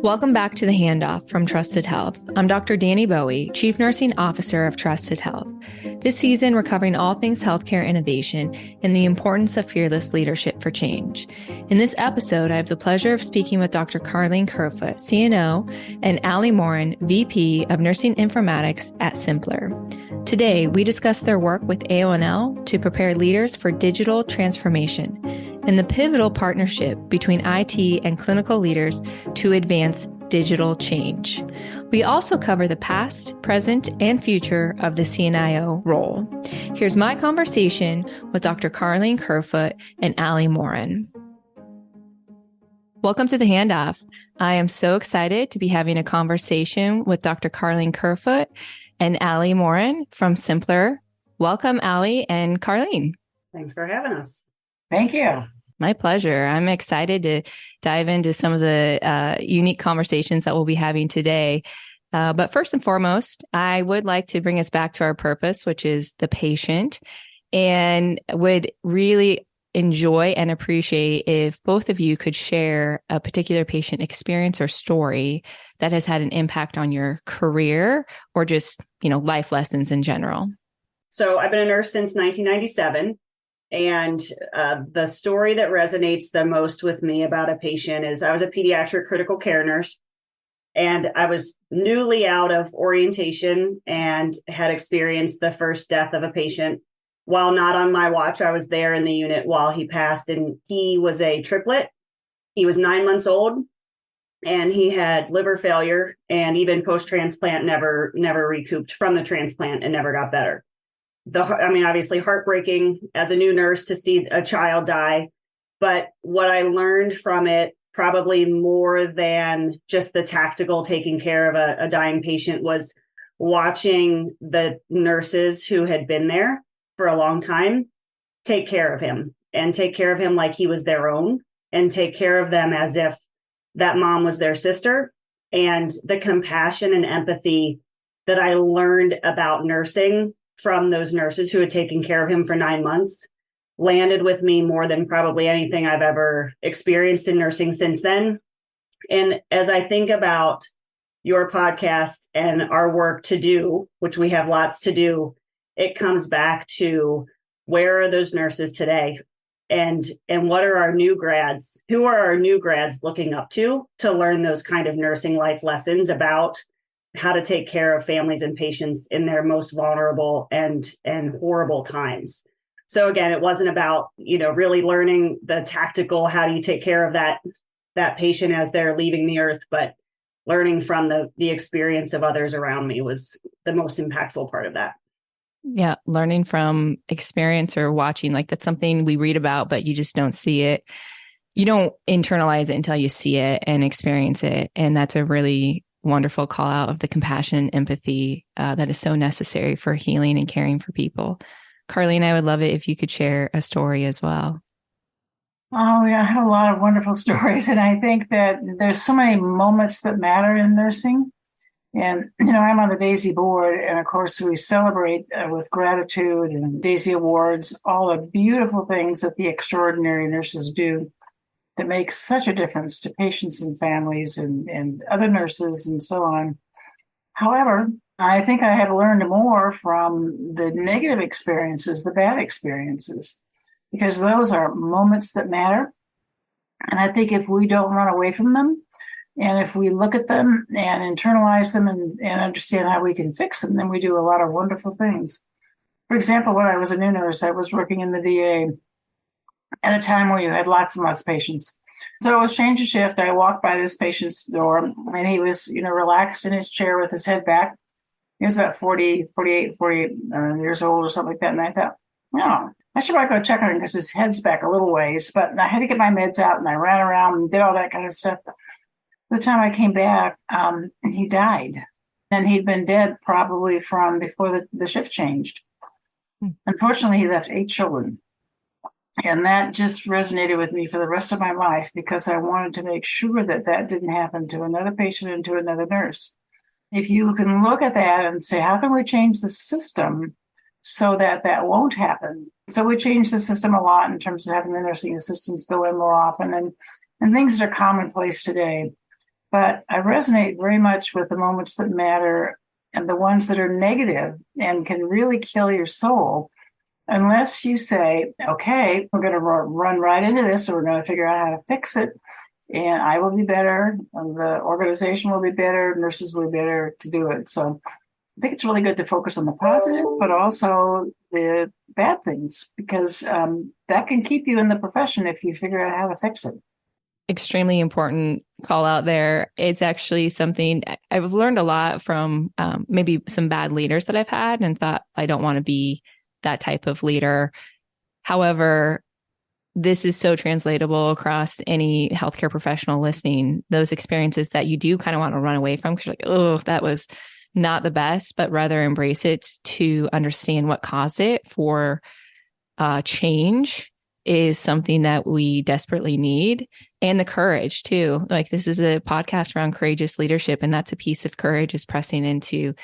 Welcome back to the Handoff from Trusted Health. I'm Dr. Danny Bowie, Chief Nursing Officer of Trusted Health. This season, we're covering all things healthcare innovation and the importance of fearless leadership for change. In this episode, I have the pleasure of speaking with Dr. Carleen Kerfoot, CNO, and Allie Morin, VP of Nursing Informatics at Symplr. Today, we discuss their work with AONL to prepare leaders for digital transformation and the pivotal partnership between IT and clinical leaders to advance digital change. We also cover the past, present, and future of the CNIO role. Here's my conversation with Dr. Carleen Kerfoot and Allie Morin. Welcome to the Handoff. I am so excited to be having a conversation with Dr. Carleen Kerfoot and Allie Morin from Symplr. Welcome, Allie and Carleen. Thanks for having us. Thank you. My pleasure. I'm excited to dive into some of the unique conversations that we'll be having today. But first and foremost, I would like to bring us back to our purpose, which is the patient, and would really enjoy and appreciate if both of you could share a particular patient experience or story that has had an impact on your career or just, life lessons in general. So I've been a nurse since 1997. And the story that resonates the most with me about a patient is I was a pediatric critical care nurse, and I was newly out of orientation and had experienced the first death of a patient. While not on my watch, I was there in the unit while he passed, and he was a triplet. He was 9 months old, and he had liver failure, and even post-transplant never recouped from the transplant and never got better. Obviously heartbreaking as a new nurse to see a child die. But what I learned from it, probably more than just the tactical taking care of a dying patient, was watching the nurses who had been there for a long time take care of him and take care of him like he was their own and take care of them as if that mom was their sister. And the compassion and empathy that I learned about nursing from those nurses who had taken care of him for 9 months landed with me more than probably anything I've ever experienced in nursing since then. And as I think about your podcast and our work to do, which we have lots to do, it comes back to where are those nurses today? And what are our new grads? Who are our new grads looking up to learn those kind of nursing life lessons about how to take care of families and patients in their most vulnerable and horrible times. So again, it wasn't about, really learning the tactical, how do you take care of that patient as they're leaving the earth, but learning from the experience of others around me was the most impactful part of that. Yeah. Learning from experience or watching, that's something we read about, but you just don't see it. You don't internalize it until you see it and experience it. And that's a really wonderful call out of the compassion and empathy that is so necessary for healing and caring for people. Carleen, I would love it if you could share a story as well. Oh, yeah, I have a lot of wonderful stories. And I think that there's so many moments that matter in nursing. And, I'm on the DAISY board. And of course, we celebrate with gratitude and DAISY awards, all the beautiful things that the extraordinary nurses do that makes such a difference to patients and families and other nurses and so on. However, I think I have learned more from the negative experiences, the bad experiences, because those are moments that matter. And I think if we don't run away from them, and if we look at them and internalize them and understand how we can fix them, then we do a lot of wonderful things. For example, when I was a new nurse, I was working in the VA at a time where you had lots and lots of patients. So I was changing shift. I walked by this patient's door, and he was, relaxed in his chair with his head back. He was about 48 years old or something like that. And I thought, I should probably go check on him because his head's back a little ways. But I had to get my meds out, and I ran around and did all that kind of stuff. The time I came back, he died. And he'd been dead probably from before the shift changed. Unfortunately, he left 8 children. And that just resonated with me for the rest of my life because I wanted to make sure that didn't happen to another patient and to another nurse. If you can look at that and say, how can we change the system so that won't happen? So we changed the system a lot in terms of having the nursing assistants go in more often and things that are commonplace today. But I resonate very much with the moments that matter and the ones that are negative and can really kill your soul unless you say, okay, we're going to run right into this, so we're going to figure out how to fix it. And I will be better, and the organization will be better, nurses will be better to do it. So I think it's really good to focus on the positive, but also the bad things, because that can keep you in the profession if you figure out how to fix it. Extremely important call out there. It's actually something I've learned a lot from maybe some bad leaders that I've had and thought I don't want to be that type of leader. However, this is so translatable across any healthcare professional listening. Those experiences that you do kind of want to run away from because you're like, oh, that was not the best, but rather embrace it to understand what caused it for change is something that we desperately need. And the courage too. Like this is a podcast around courageous leadership. And that's a piece of courage is pressing into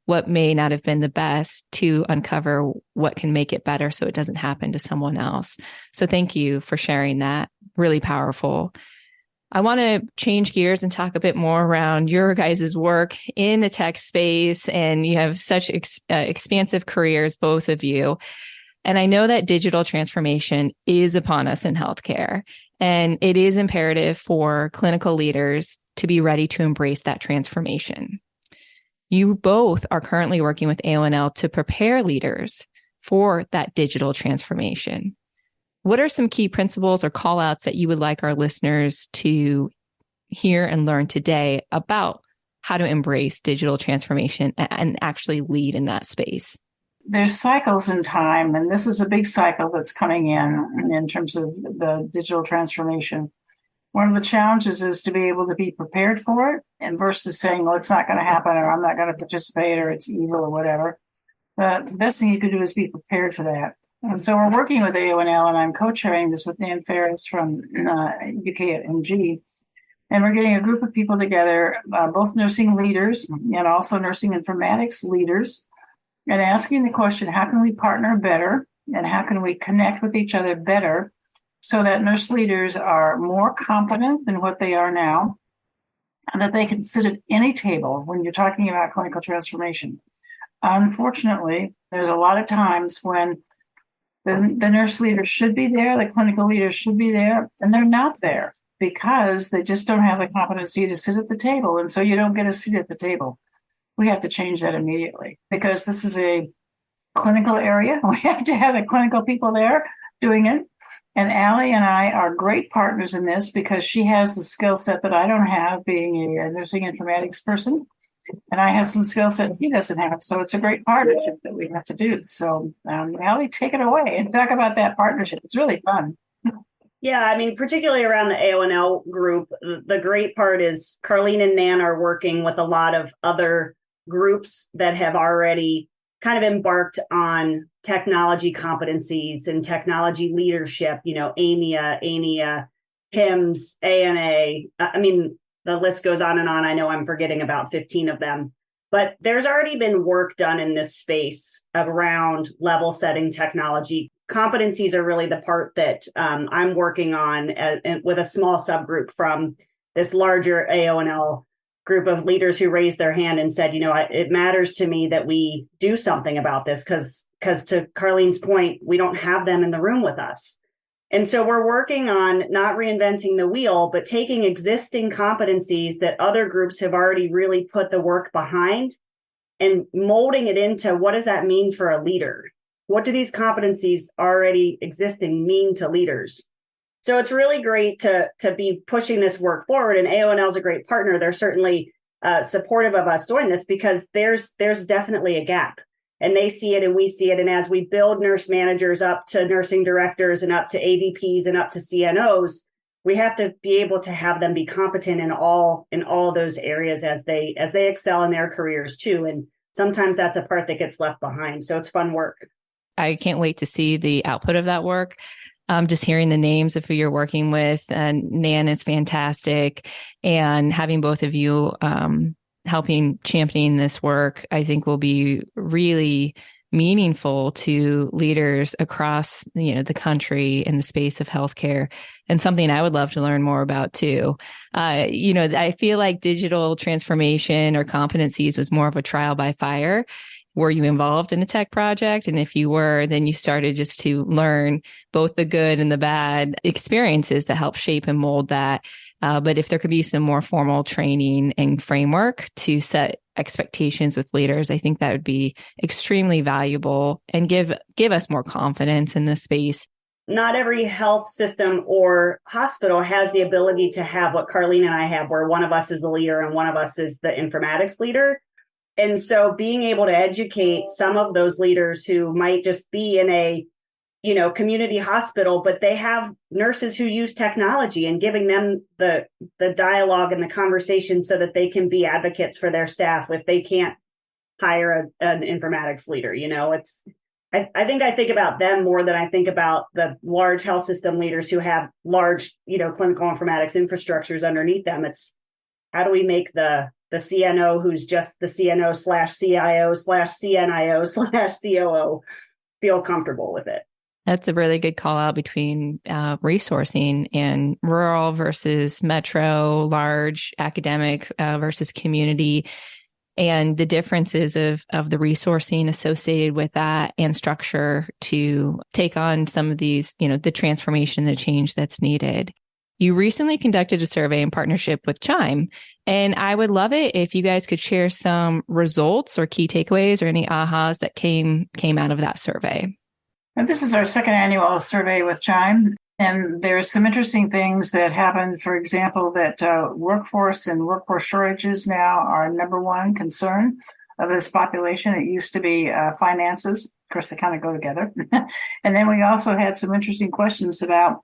what may not have been the best to uncover what can make it better so it doesn't happen to someone else. So thank you for sharing that. Really powerful. I want to change gears and talk a bit more around your guys' work in the tech space. And you have such expansive careers, both of you. And I know that digital transformation is upon us in healthcare, and it is imperative for clinical leaders to be ready to embrace that transformation. You both are currently working with AONL to prepare leaders for that digital transformation. What are some key principles or call outs that you would like our listeners to hear and learn today about how to embrace digital transformation and actually lead in that space? There's cycles in time, and this is a big cycle that's coming in terms of the digital transformation. One of the challenges is to be able to be prepared for it, and versus saying, well, it's not going to happen, or I'm not going to participate, or it's evil, or whatever. The best thing you could do is be prepared for that. And so we're working with AONL, and I'm co-chairing this with Nan Ferris from UK at MG. And we're getting a group of people together, both nursing leaders and also nursing informatics leaders, and asking the question, how can we partner better and how can we connect with each other better so that nurse leaders are more competent than what they are now and that they can sit at any table when you're talking about clinical transformation. Unfortunately, there's a lot of times when the nurse leaders should be there, the clinical leaders should be there, and they're not there because they just don't have the competency to sit at the table. And so you don't get a seat at the table. We have to change that immediately because this is a clinical area. We have to have the clinical people there doing it. And Allie and I are great partners in this because she has the skill set that I don't have, being a nursing informatics person. And I have some skill set he doesn't have. So it's a great partnership that we have to do. So Allie, take it away and talk about that partnership. It's really fun. Yeah, I mean, particularly around the AONL group, the great part is Carlene and Nan are working with a lot of other groups that have already kind of embarked on technology competencies and technology leadership, AMIA, HIMSS, ANA. I mean, the list goes on and on. I know I'm forgetting about 15 of them, but there's already been work done in this space around level setting technology. Competencies are really the part that I'm working on with a small subgroup from this larger AONL group of leaders who raised their hand and said, it matters to me that we do something about this because to Carlene's point, we don't have them in the room with us. And so we're working on not reinventing the wheel, but taking existing competencies that other groups have already really put the work behind and molding it into what does that mean for a leader? What do these competencies already existing mean to leaders? So it's really great to be pushing this work forward. And AONL is a great partner. They're certainly supportive of us doing this because there's definitely a gap. And they see it and we see it. And as we build nurse managers up to nursing directors and up to AVPs and up to CNOs, we have to be able to have them be competent in all those areas as they excel in their careers too. And sometimes that's a part that gets left behind. So it's fun work. I can't wait to see the output of that work. Just hearing the names of who you're working with, and Nan is fantastic. And having both of you championing this work, I think will be really meaningful to leaders across, the country in the space of healthcare, and something I would love to learn more about too. I feel like digital transformation or competencies was more of a trial by fire. Were you involved in a tech project? And if you were, then you started just to learn both the good and the bad experiences that help shape and mold that. But if there could be some more formal training and framework to set expectations with leaders, I think that would be extremely valuable and give us more confidence in this space. Not every health system or hospital has the ability to have what Carlene and I have, where one of us is the leader and one of us is the informatics leader. And so being able to educate some of those leaders who might just be in a community hospital, but they have nurses who use technology, and giving them the dialogue and the conversation so that they can be advocates for their staff if they can't hire an informatics leader. I think about them more than I think about the large health system leaders who have large, clinical informatics infrastructures underneath them. It's how do we make the CNO who's just the CNO/CIO/CNIO/COO feel comfortable with it. That's a really good call out between resourcing and rural versus metro, large academic versus community, and the differences of the resourcing associated with that and structure to take on some of these, the transformation, the change that's needed. You recently conducted a survey in partnership with Chime, and I would love it if you guys could share some results or key takeaways or any ahas that came out of that survey. And this is our second annual survey with Chime, and there's some interesting things that happened. For example, that workforce and workforce shortages now are number one concern of this population. It used to be finances. Of course, they kind of go together. And then we also had some interesting questions about,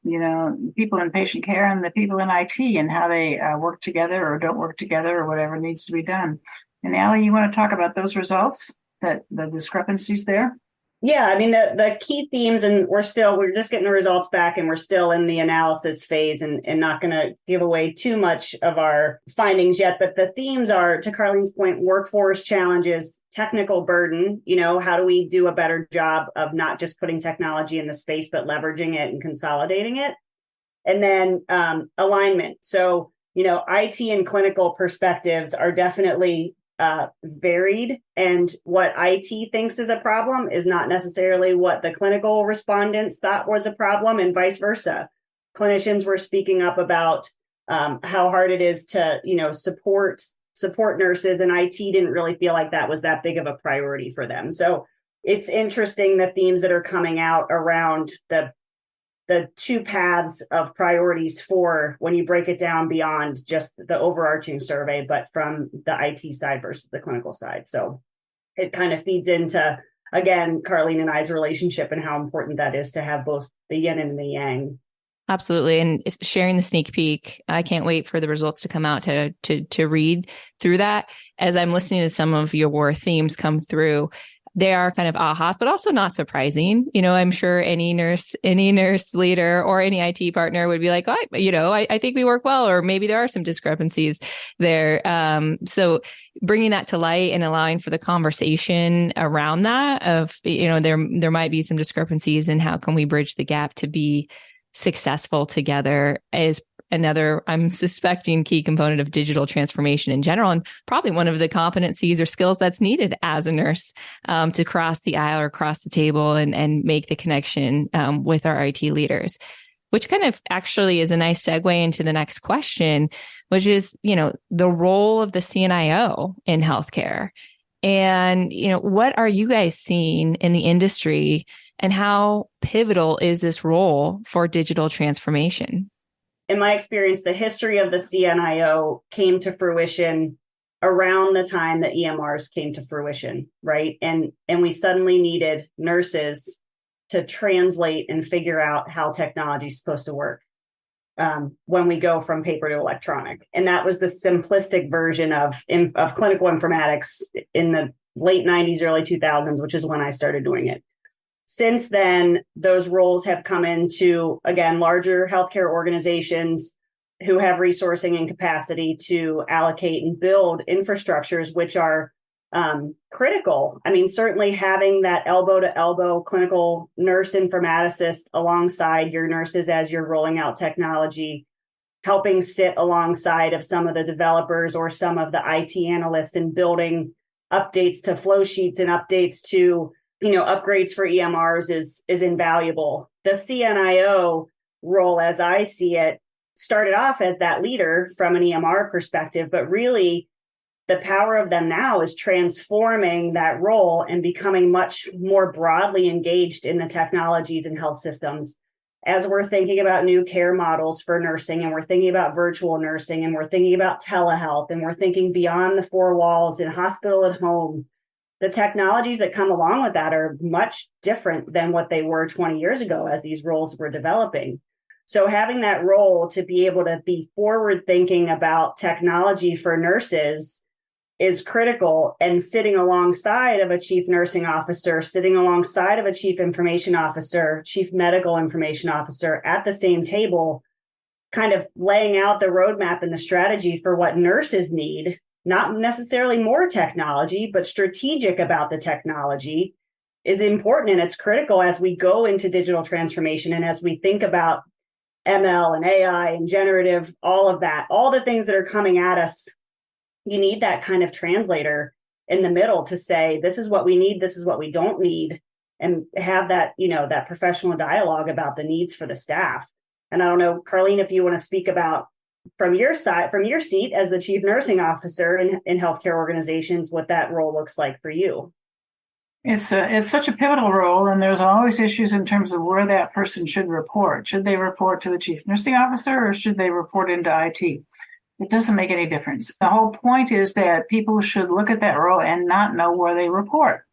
people in patient care and the people in IT and how they work together or don't work together or whatever needs to be done. And Allie, you want to talk about those results, the discrepancies there? Yeah, I mean, the key themes, and we're just getting the results back, and we're still in the analysis phase and not going to give away too much of our findings yet. But the themes are, to Carlene's point, workforce challenges, technical burden. How do we do a better job of not just putting technology in the space, but leveraging it and consolidating it? And then alignment. So, IT and clinical perspectives are definitely varied, and what IT thinks is a problem is not necessarily what the clinical respondents thought was a problem, and vice versa. Clinicians were speaking up about how hard it is to, support nurses, and IT didn't really feel like that was that big of a priority for them. So it's interesting the themes that are coming out around the two paths of priorities for when you break it down beyond just the overarching survey, but from the IT side versus the clinical side. So it kind of feeds into, again, Carlene and I's relationship and how important that is to have both the yin and the yang. Absolutely. And sharing the sneak peek, I can't wait for the results to come out to read through that. As I'm listening to some of your themes come through, they are kind of ahas, but also not surprising. I'm sure any nurse leader or any IT partner would be like, I think we work well, or maybe there are some discrepancies there. So bringing that to light and allowing for the conversation around that of, there might be some discrepancies, and how can we bridge the gap to be successful together is another, I'm suspecting, key component of digital transformation in general, and probably one of the competencies or skills that's needed as a nurse to cross the aisle or cross the table and make the connection with our IT leaders, which kind of actually is a nice segue into the next question, which is, the role of the CNIO in healthcare. And, what are you guys seeing in the industry, and how pivotal is this role for digital transformation? In my experience, the history of the CNIO came to fruition around the time that EMRs came to fruition, right? And we suddenly needed nurses to translate and figure out how technology is supposed to work when we go from paper to electronic. And that was the simplistic version of clinical informatics in the late 90s, early 2000s, which is when I started doing it. Since then, those roles have come into, again, larger healthcare organizations who have resourcing and capacity to allocate and build infrastructures, which are critical. I mean, certainly having that elbow to elbow clinical nurse informaticist alongside your nurses as you're rolling out technology, helping sit alongside of some of the developers or some of the IT analysts and building updates to flow sheets and updates to, upgrades for EMRs is invaluable. The CNIO role, as I see it, started off as that leader from an EMR perspective, but really the power of them now is transforming that role and becoming much more broadly engaged in the technologies and health systems. As we're thinking about new care models for nursing, and we're thinking about virtual nursing, and we're thinking about telehealth, and we're thinking beyond the four walls in hospital at home, the technologies that come along with that are much different than what they were 20 years ago as these roles were developing. So having that role to be able to be forward thinking about technology for nurses is critical, and sitting alongside of a chief nursing officer, sitting alongside of a chief information officer, chief medical information officer at the same table, kind of laying out the roadmap and the strategy for what nurses need, not necessarily more technology, but strategic about the technology is important. And it's critical as we go into digital transformation and as we think about ML and AI and generative, all of that, all the things that are coming at us. You need that kind of translator in the middle to say, this is what we need, this is what we don't need, and have that, that professional dialogue about the needs for the staff. And I don't know, Carlene, if you want to speak about from your side, from your seat as the chief nursing officer in healthcare organizations, what that role looks like for you. It's such a pivotal role, and there's always issues in terms of where that person should report. Should they report to the chief nursing officer, or should they report into IT? It doesn't make any difference. The whole point is that people should look at that role and not know where they report.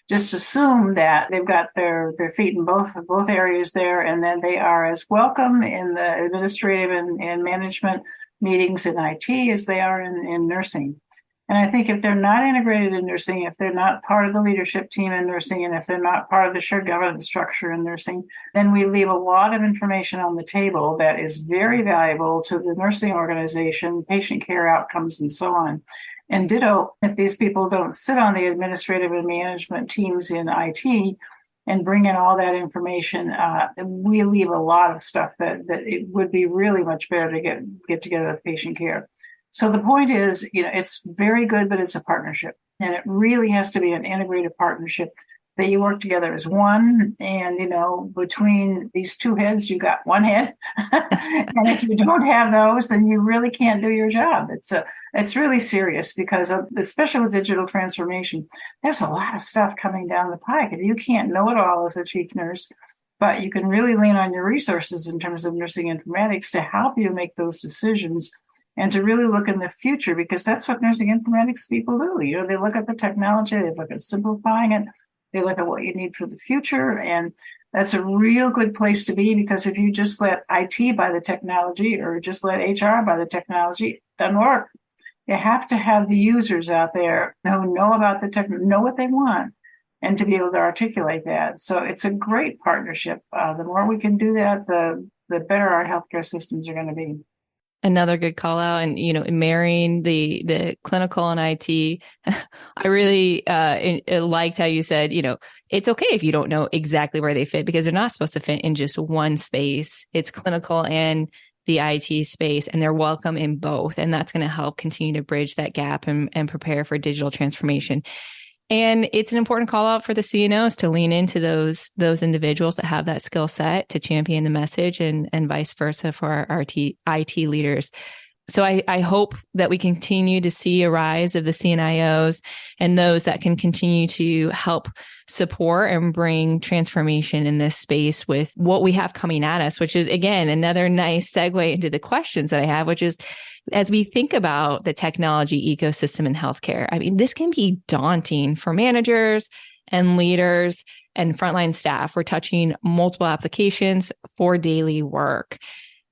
Just assume that they've got their feet in both areas there, and then they are as welcome in the administrative and management meetings in IT as they are in nursing. And I think if they're not integrated in nursing, if they're not part of the leadership team in nursing, and if they're not part of the shared governance structure in nursing, then we leave a lot of information on the table that is very valuable to the nursing organization, patient care outcomes, and so on. And ditto, if these people don't sit on the administrative and management teams in IT and bring in all that information, we leave a lot of stuff that it would be really much better to get together with patient care. So the point is, it's very good, but it's a partnership, and it really has to be an integrated partnership that you work together as one. And, between these two heads, you got one head. And if you don't have those, then you really can't do your job. It's really serious because especially with digital transformation, there's a lot of stuff coming down the pike, and you can't know it all as a chief nurse, but you can really lean on your resources in terms of nursing informatics to help you make those decisions and to really look in the future, because that's what nursing informatics people do. They look at the technology, they look at simplifying it, they look at what you need for the future. And that's a real good place to be, because if you just let IT buy the technology or just let HR buy the technology, it doesn't work. You have to have the users out there who know about the tech, know what they want, and to be able to articulate that. So it's a great partnership. The more we can do that, the better our healthcare systems are going to be. Another good call out, and marrying the clinical and IT. I really liked how you said, it's okay if you don't know exactly where they fit, because they're not supposed to fit in just one space. It's clinical and the IT space, and they're welcome in both. And that's going to help continue to bridge that gap and prepare for digital transformation. And it's an important call out for the CNOs to lean into those individuals that have that skill set to champion the message, and vice versa for our IT leaders. So I hope that we continue to see a rise of the CNIOs and those that can continue to help support and bring transformation in this space with what we have coming at us, which is, again, another nice segue into the questions that I have, which is, as we think about the technology ecosystem in healthcare, I mean, this can be daunting for managers and leaders and frontline staff. We're touching multiple applications for daily work.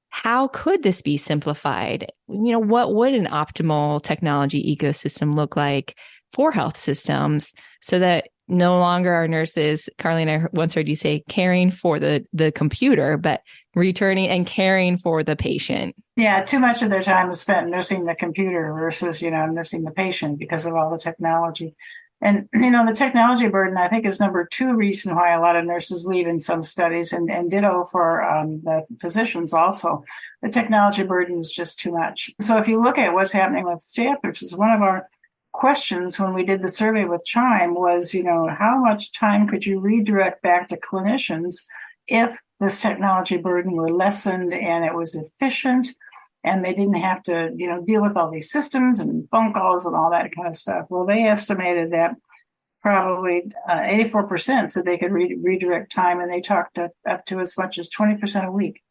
How could this be simplified? What would an optimal technology ecosystem look like for health systems so that no longer are nurses, Carlene, I once heard you say, caring for the computer, but returning and caring for the patient? Yeah, too much of their time is spent nursing the computer versus, nursing the patient because of all the technology. And, the technology burden, I think, is number two reason why a lot of nurses leave in some studies, and ditto for the physicians also. The technology burden is just too much. So if you look at what's happening with staff, which is one of our questions when we did the survey with Chime was, how much time could you redirect back to clinicians if this technology burden were lessened and it was efficient and they didn't have to, deal with all these systems and phone calls and all that kind of stuff. Well, they estimated that probably 84% said they could redirect time, and they talked up to as much as 20% a week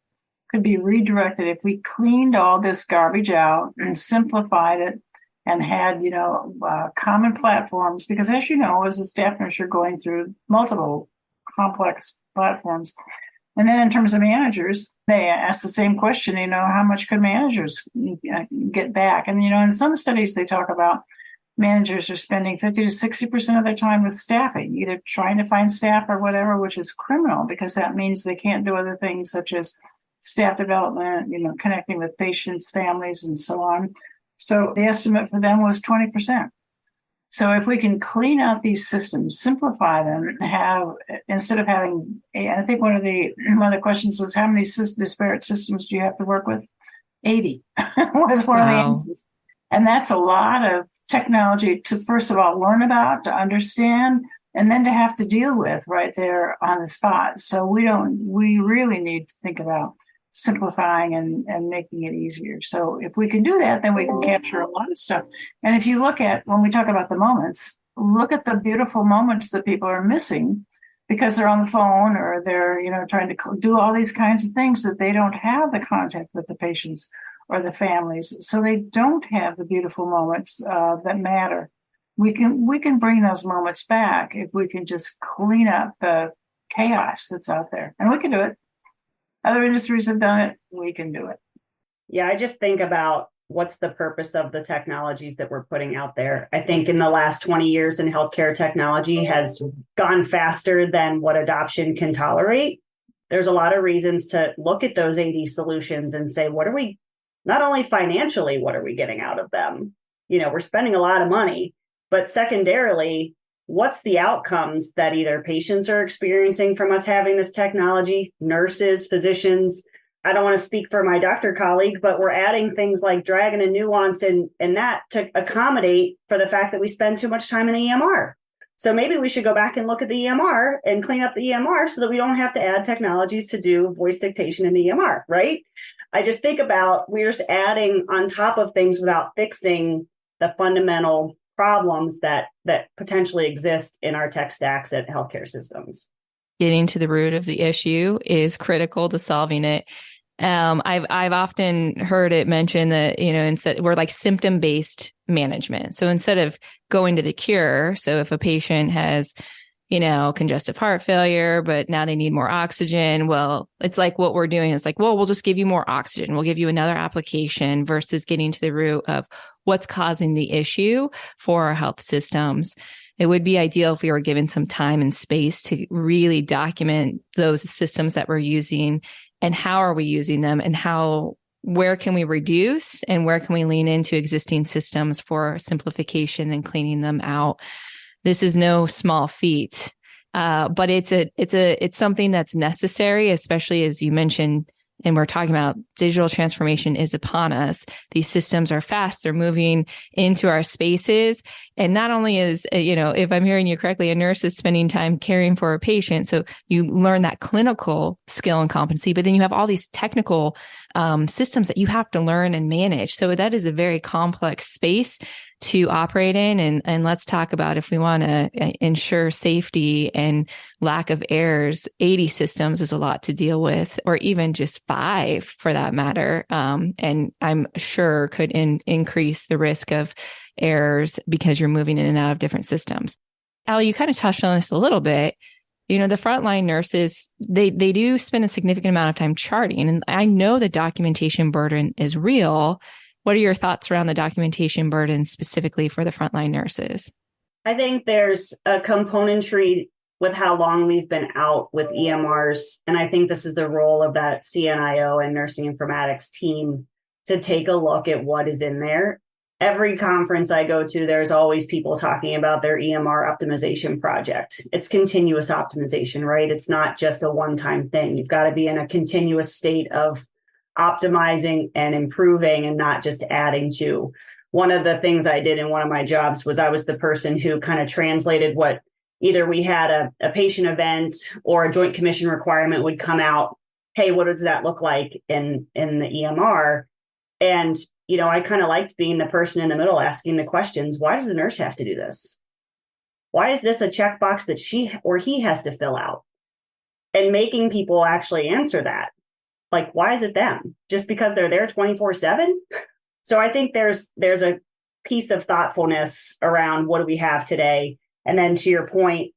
could be redirected if we cleaned all this garbage out and simplified it and had, common platforms. Because as you know, as a staff nurse, you're going through multiple complex platforms. And then in terms of managers, they asked the same question, how much could managers get back? And, in some studies, they talk about managers are spending 50 to 60% of their time with staffing, either trying to find staff or whatever, which is criminal because that means they can't do other things such as staff development, connecting with patients, families, and so on. So the estimate for them was 20%. So if we can clean out these systems, simplify them, instead of having, I think one of the questions was how many disparate systems do you have to work with? 80 was one of the answers. And that's a lot of technology to, first of all, learn about, to understand, and then to have to deal with right there on the spot. So we really need to think about simplifying and making it easier. So if we can do that, then we can capture a lot of stuff. And if you look at, when we talk about the moments, look at the beautiful moments that people are missing because they're on the phone or they're, trying to do all these kinds of things that they don't have the contact with the patients or the families. So they don't have the beautiful moments that matter. We can bring those moments back if we can just clean up the chaos that's out there. And we can do it. Other industries have done it. We can do it. Yeah, I just think about what's the purpose of the technologies that we're putting out there. I think in the last 20 years in healthcare, technology has gone faster than what adoption can tolerate. There's a lot of reasons to look at those 80 solutions and say, what are we, not only financially, what are we getting out of them? We're spending a lot of money, but secondarily, what's the outcomes that either patients are experiencing from us having this technology, nurses, physicians? I don't want to speak for my doctor colleague, but we're adding things like Dragon and Nuance and that to accommodate for the fact that we spend too much time in the EMR. So maybe we should go back and look at the EMR and clean up the EMR so that we don't have to add technologies to do voice dictation in the EMR, right? I just think about we're just adding on top of things without fixing the fundamental problems that potentially exist in our tech stacks at healthcare systems. Getting to the root of the issue is critical to solving it. I've often heard it mentioned that, instead we're like symptom-based management. So instead of going to the cure, so if a patient has, congestive heart failure, but now they need more oxygen. Well, it's like what we're doing is like, well, we'll just give you more oxygen. We'll give you another application versus getting to the root of what's causing the issue for our health systems. It would be ideal if we were given some time and space to really document those systems that we're using and how are we using them and where can we reduce and where can we lean into existing systems for simplification and cleaning them out. This is no small feat, but it's something that's necessary, especially as you mentioned, and we're talking about digital transformation is upon us. These systems are fast. They're moving into our spaces. And not only is, if I'm hearing you correctly, a nurse is spending time caring for a patient. So you learn that clinical skill and competency, but then you have all these technical systems that you have to learn and manage. So that is a very complex space to operate in. And let's talk about if we want to ensure safety and lack of errors, 80 systems is a lot to deal with, or even just 5 for that matter. And I'm sure could increase the risk of errors because you're moving in and out of different systems. Allie, you kind of touched on this a little bit. The frontline nurses, they do spend a significant amount of time charting. And I know the documentation burden is real. What are your thoughts around the documentation burden specifically for the frontline nurses? I think there's a componentry with how long we've been out with EMRs. And I think this is the role of that CNIO and nursing informatics team to take a look at what is in there. Every conference I go to, there's always people talking about their EMR optimization project. It's continuous optimization, right? It's not just a one-time thing. You've got to be in a continuous state of optimizing and improving and not just adding to. One of the things I did in one of my jobs was I was the person who kind of translated what either we had a patient event or a joint commission requirement would come out. Hey, what does that look like in the EMR? And, I kind of liked being the person in the middle asking the questions. Why does the nurse have to do this? Why is this a checkbox that she or he has to fill out? And making people actually answer that. Like, why is it them? Just because they're there 24/7? So I think there's a piece of thoughtfulness around what do we have today? And then to your point,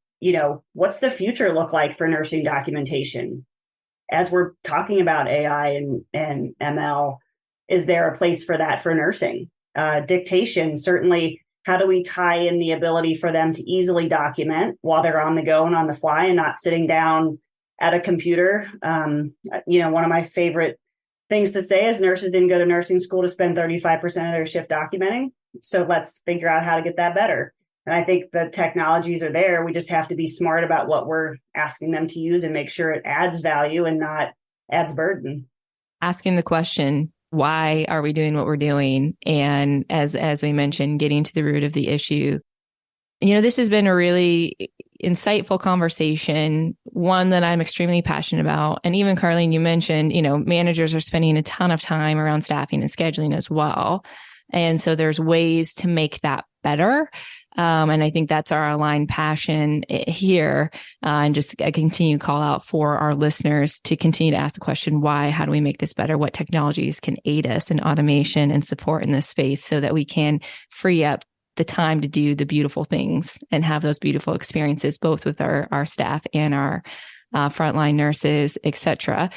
what's the future look like for nursing documentation? As we're talking about AI and ML, is there a place for that for nursing? Dictation, certainly, how do we tie in the ability for them to easily document while they're on the go and on the fly and not sitting down at a computer? One of my favorite things to say is nurses didn't go to nursing school to spend 35% of their shift documenting. So let's figure out how to get that better. And I think the technologies are there. We just have to be smart about what we're asking them to use and make sure it adds value and not adds burden. Asking the question, why are we doing what we're doing? And as we mentioned, getting to the root of the issue. This has been a really insightful conversation, one that I'm extremely passionate about. And even Carlene, you mentioned, managers are spending a ton of time around staffing and scheduling as well. And so there's ways to make that better. And I think that's our aligned passion here. And just a continued call out for our listeners to continue to ask the question, why? How do we make this better? What technologies can aid us in automation and support in this space so that we can free up the time to do the beautiful things and have those beautiful experiences, both with our staff and our frontline nurses, et cetera.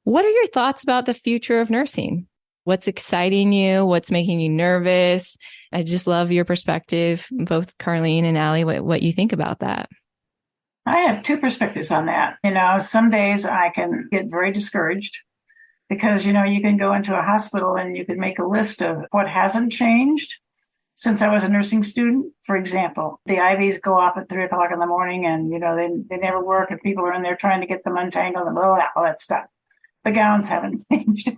What are your thoughts about the future of nursing? What's exciting you? What's making you nervous? I just love your perspective, both Carlene and Allie, what you think about that. I have two perspectives on that. Some days I can get very discouraged because, you can go into a hospital and you can make a list of what hasn't changed since I was a nursing student. For example, the IVs go off at 3:00 in the morning and, they never work and people are in there trying to get them untangled and all that stuff. The gowns haven't changed.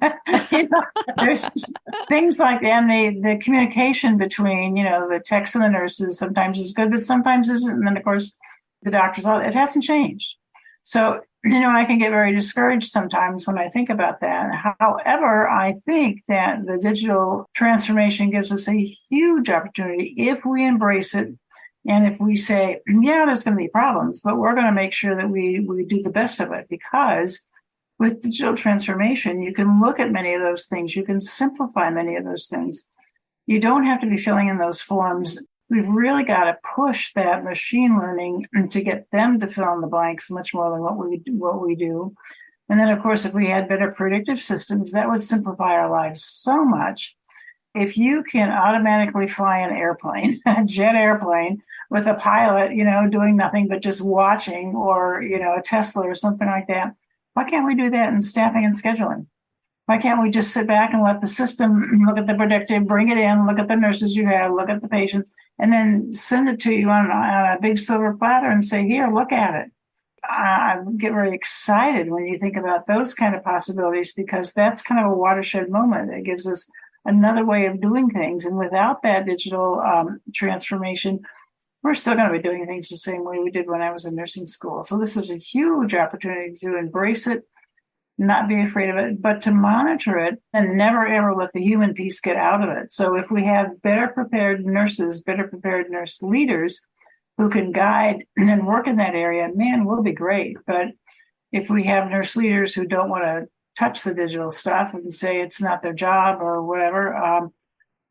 There's just things like that. And the communication between, the techs and the nurses sometimes is good, but sometimes isn't. And then, of course, the doctors, it hasn't changed. So, I can get very discouraged sometimes when I think about that. However, I think that the digital transformation gives us a huge opportunity if we embrace it. And if we say, yeah, there's going to be problems, but we're going to make sure that we do the best of it, because with digital transformation, you can look at many of those things. You can simplify many of those things. You don't have to be filling in those forms. We've really got to push that machine learning to get them to fill in the blanks much more than what we do. And then, of course, if we had better predictive systems, that would simplify our lives so much. If you can automatically fly an airplane, a jet airplane, with a pilot, doing nothing but just watching, or, a Tesla or something like that, why can't we do that in staffing and scheduling? Why can't we just sit back and let the system look at the predictive, bring it in, look at the nurses you have, look at the patients, and then send it to you on a big silver platter and say, here, look at it. I get very excited when you think about those kind of possibilities, because that's kind of a watershed moment. It gives us another way of doing things. And without that digital transformation, we're still going to be doing things the same way we did when I was in nursing school. So this is a huge opportunity to embrace it, not be afraid of it, but to monitor it and never, ever let the human piece get out of it. So if we have better prepared nurses, better prepared nurse leaders who can guide and work in that area, man, we'll be great. But if we have nurse leaders who don't want to touch the digital stuff and say it's not their job or whatever,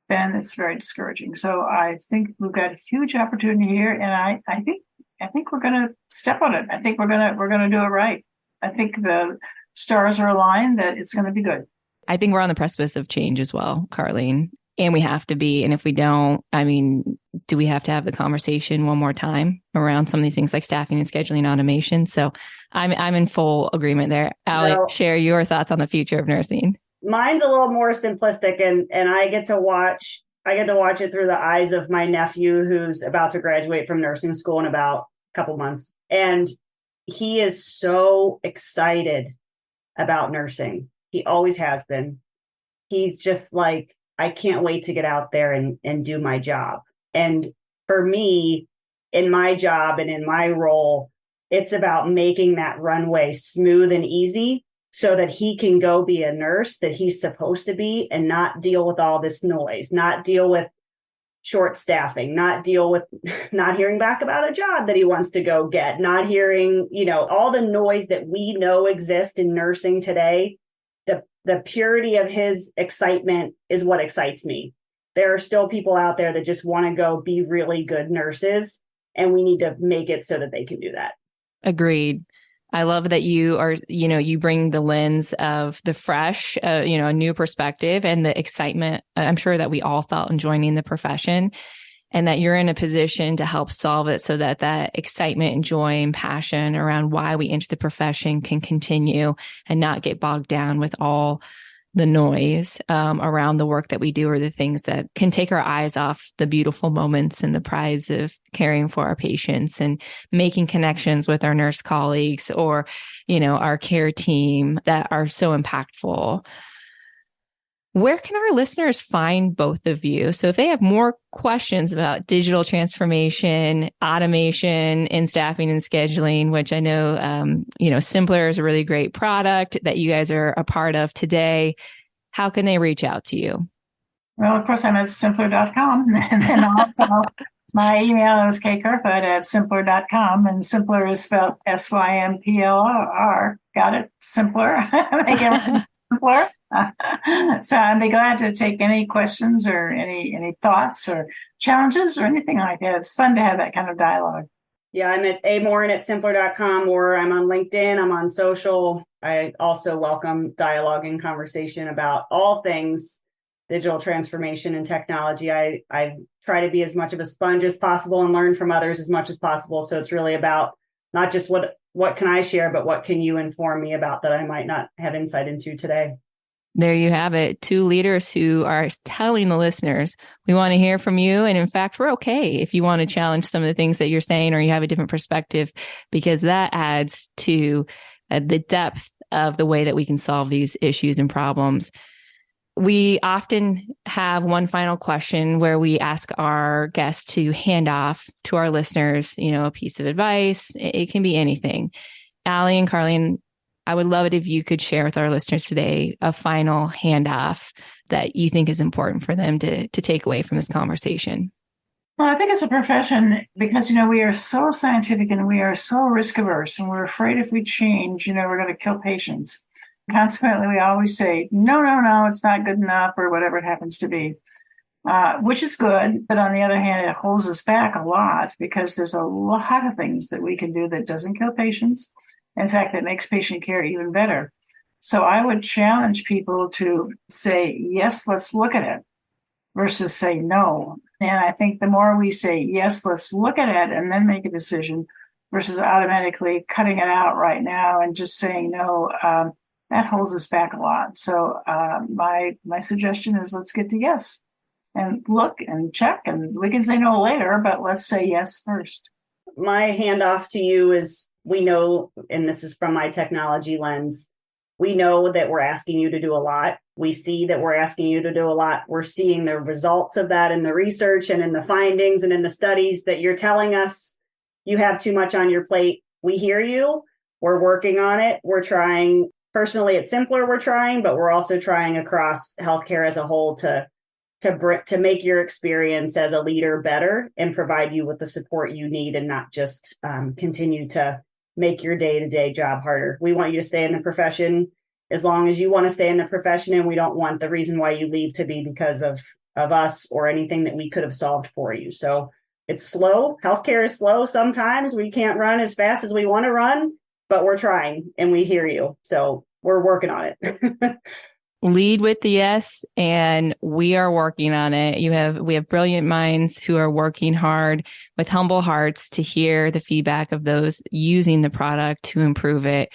then it's very discouraging. So I think we've got a huge opportunity here, and I think we're going to step on it. I think we're going to do it right. I think the stars are aligned that it's going to be good. I think we're on the precipice of change as well, Carlene, and we have to be. And if we don't, do we have to have the conversation one more time around some of these things like staffing and scheduling automation? So I'm in full agreement there. Allie, share your thoughts on the future of nursing. Mine's a little more simplistic, and I get to watch it through the eyes of my nephew who's about to graduate from nursing school in about a couple months. And he is so excited about nursing. He always has been. He's just like, I can't wait to get out there and do my job. And for me, in my job and in my role, it's about making that runway smooth and easy so that he can go be a nurse that he's supposed to be and not deal with all this noise, not deal with short staffing, not deal with not hearing back about a job that he wants to go get, not hearing, all the noise that we know exists in nursing today. The purity of his excitement is what excites me. There are still people out there that just want to go be really good nurses, and we need to make it so that they can do that. Agreed. I love that you are, you bring the lens of the fresh, a new perspective and the excitement. I'm sure that we all felt in joining the profession, and that you're in a position to help solve it so that that excitement and joy and passion around why we enter the profession can continue and not get bogged down with all the noise around the work that we do, or the things that can take our eyes off the beautiful moments and the prize of caring for our patients and making connections with our nurse colleagues or, our care team that are so impactful. Where can our listeners find both of you? So if they have more questions about digital transformation, automation in staffing and scheduling, which I know, Symplr is a really great product that you guys are a part of today, how can they reach out to you? Well, of course, I'm at Symplr.com. And then also my email is kkerfoot@Symplr.com. And Symplr is spelled Symplr. Got it? Symplr. Symplr. So I'd be glad to take any questions or any thoughts or challenges or anything like that. It's fun to have that kind of dialogue. Yeah, I'm at amorin@Symplr.com, or I'm on LinkedIn. I'm on social. I also welcome dialogue and conversation about all things digital transformation and technology. I try to be as much of a sponge as possible and learn from others as much as possible. So it's really about not just what can I share, but what can you inform me about that I might not have insight into today. There you have it. Two leaders who are telling the listeners, we want to hear from you. And in fact, we're okay if you want to challenge some of the things that you're saying or you have a different perspective, because that adds to the depth of the way that we can solve these issues and problems. We often have one final question where we ask our guests to hand off to our listeners, a piece of advice. It can be anything. Allie and Carleen, I would love it if you could share with our listeners today a final handoff that you think is important for them to take away from this conversation. Well, I think it's a profession because, we are so scientific and we are so risk averse, and we're afraid if we change, we're going to kill patients. Consequently, we always say, no, it's not good enough, or whatever it happens to be, which is good. But on the other hand, it holds us back a lot because there's a lot of things that we can do that doesn't kill patients. In fact, that makes patient care even better. So I would challenge people to say, yes, let's look at it, versus say no. And I think the more we say, yes, let's look at it and then make a decision, versus automatically cutting it out right now and just saying no, that holds us back a lot. So my suggestion is let's get to yes and look and check, and we can say no later, but let's say yes first. My handoff to you is, we know, and this is from my technology lens, we know that we're asking you to do a lot. We see that we're asking you to do a lot. We're seeing the results of that in the research and in the findings and in the studies that you're telling us you have too much on your plate. We hear you. We're working on it. We're trying. Personally at Symplr, we're trying, but we're also trying across healthcare as a whole to make your experience as a leader better and provide you with the support you need, and not just continue to make your day-to-day job harder. We want you to stay in the profession as long as you want to stay in the profession, and we don't want the reason why you leave to be because of us or anything that we could have solved for you. So it's slow. Healthcare is slow. Sometimes we can't run as fast as we want to run, but we're trying and we hear you. So we're working on it. Lead with the yes, and we are working on it. We have brilliant minds who are working hard with humble hearts to hear the feedback of those using the product to improve it.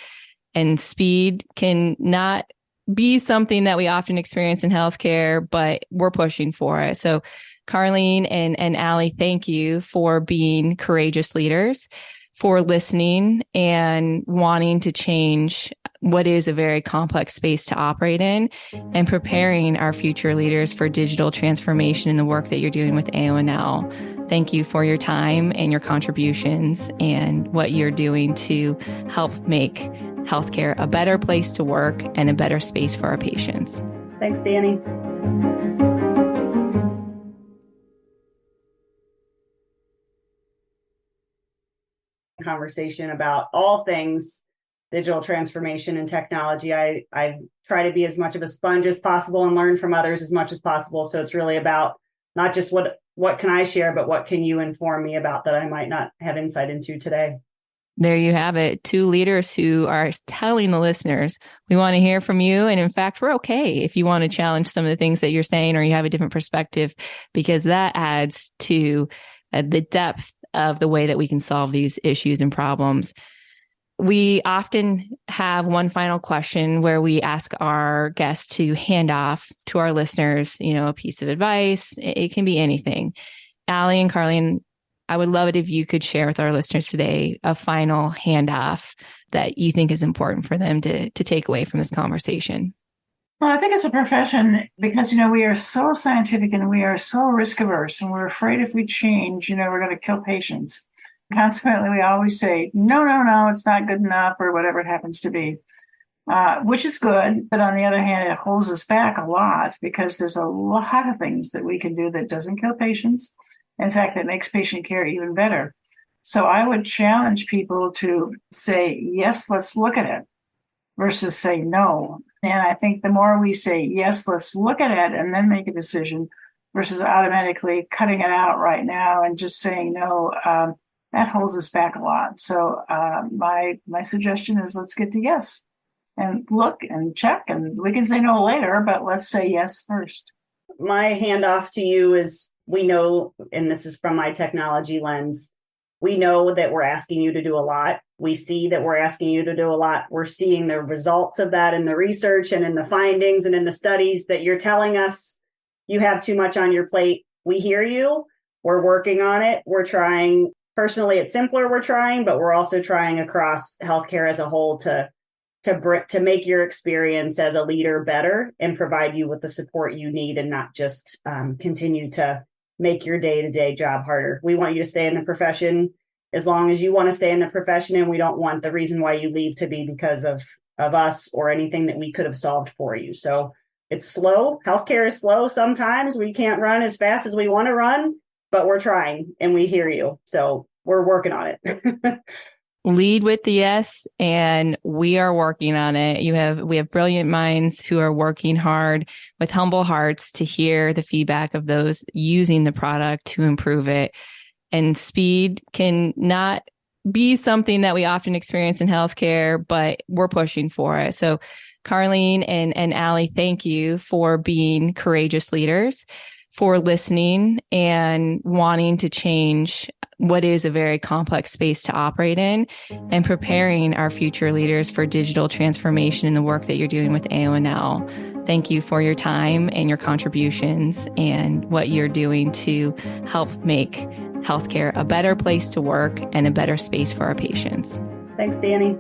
And speed can not be something that we often experience in healthcare, but we're pushing for it. So Carlene and Allie, thank you for being courageous leaders, for listening and wanting to change what is a very complex space to operate in, and preparing our future leaders for digital transformation in the work that you're doing with AONL. Thank you for your time and your contributions and what you're doing to help make healthcare a better place to work and a better space for our patients. Thanks, Danny. Conversation about all things digital transformation and technology. I try to be as much of a sponge as possible and learn from others as much as possible. So it's really about not just what can I share, but what can you inform me about that I might not have insight into today. There you have it. Two leaders who are telling the listeners, we want to hear from you. And in fact, we're okay if you want to challenge some of the things that you're saying or you have a different perspective, because that adds to the depth of the way that we can solve these issues and problems. We often have one final question where we ask our guests to hand off to our listeners, a piece of advice. It can be anything. Allie and Carlene, I would love it if you could share with our listeners today a final handoff that you think is important for them to take away from this conversation. Well, I think it's a profession because, we are so scientific and we are so risk averse and we're afraid if we change, we're going to kill patients. Consequently, we always say, no, it's not good enough or whatever it happens to be, which is good. But on the other hand, it holds us back a lot because there's a lot of things that we can do that doesn't kill patients. In fact, that makes patient care even better. So I would challenge people to say, yes, let's look at it versus say no. And I think the more we say, yes, let's look at it and then make a decision versus automatically cutting it out right now and just saying no, that holds us back a lot. So my suggestion is let's get to yes and look and check, and we can say no later, but let's say yes first. My handoff to you is, we know, and this is from my technology lens, we know that we're asking you to do a lot. We see that we're asking you to do a lot. We're seeing the results of that in the research and in the findings and in the studies that you're telling us you have too much on your plate. We hear you. We're working on it. We're trying. Personally, at Symplr, we're trying, but we're also trying across healthcare as a whole to make your experience as a leader better and provide you with the support you need, and not just continue to make your day-to-day job harder. We want you to stay in the profession as long as you want to stay in the profession, and we don't want the reason why you leave to be because of us or anything that we could have solved for you. So it's slow. Healthcare is slow sometimes. We can't run as fast as we want to run, but we're trying and we hear you. So we're working on it. Lead with the yes, and we are working on it. We have brilliant minds who are working hard with humble hearts to hear the feedback of those using the product to improve it. And speed can not be something that we often experience in healthcare, but we're pushing for it. So Carlene and Allie, thank you for being courageous leaders, for listening and wanting to change what is a very complex space to operate in, and preparing our future leaders for digital transformation in the work that you're doing with AONL. Thank you for your time and your contributions and what you're doing to help make healthcare a better place to work and a better space for our patients. Thanks, Danny.